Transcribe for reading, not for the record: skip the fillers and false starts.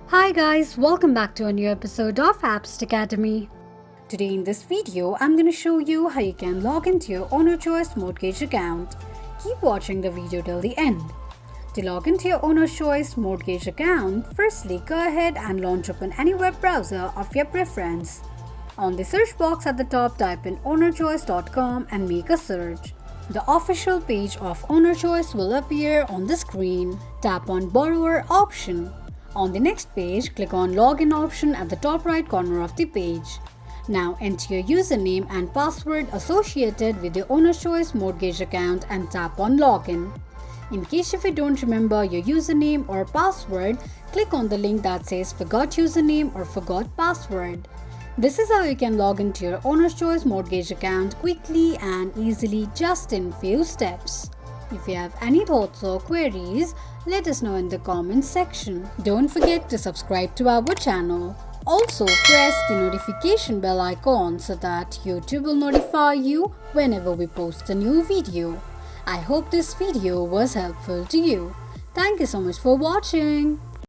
Hi guys, welcome back to a new episode of Apps Academy. Today in this video, I'm going to show you how you can log into your OwnersChoice Mortgage account. Keep watching the video till the end. To log into your OwnersChoice Mortgage account, firstly go ahead and launch open any web browser of your preference. On the search box at the top, type in ownerchoice.com and make a search. The official page of OwnersChoice will appear on the screen. Tap on Borrower option. On the next page, click on Login option at the top right corner of the page. Now enter your username and password associated with your OwnersChoice Mortgage account and tap on Login. In case if you don't remember your username or password, click on the link that says Forgot Username or Forgot Password. This is how you can log into your OwnersChoice Mortgage account quickly and easily just in few steps. If you have any thoughts or queries, let us know in the comments section. Don't forget to subscribe to our channel. Also press the notification bell icon so that YouTube will notify you whenever we post a new video. I hope this video was helpful to you. Thank you so much for watching.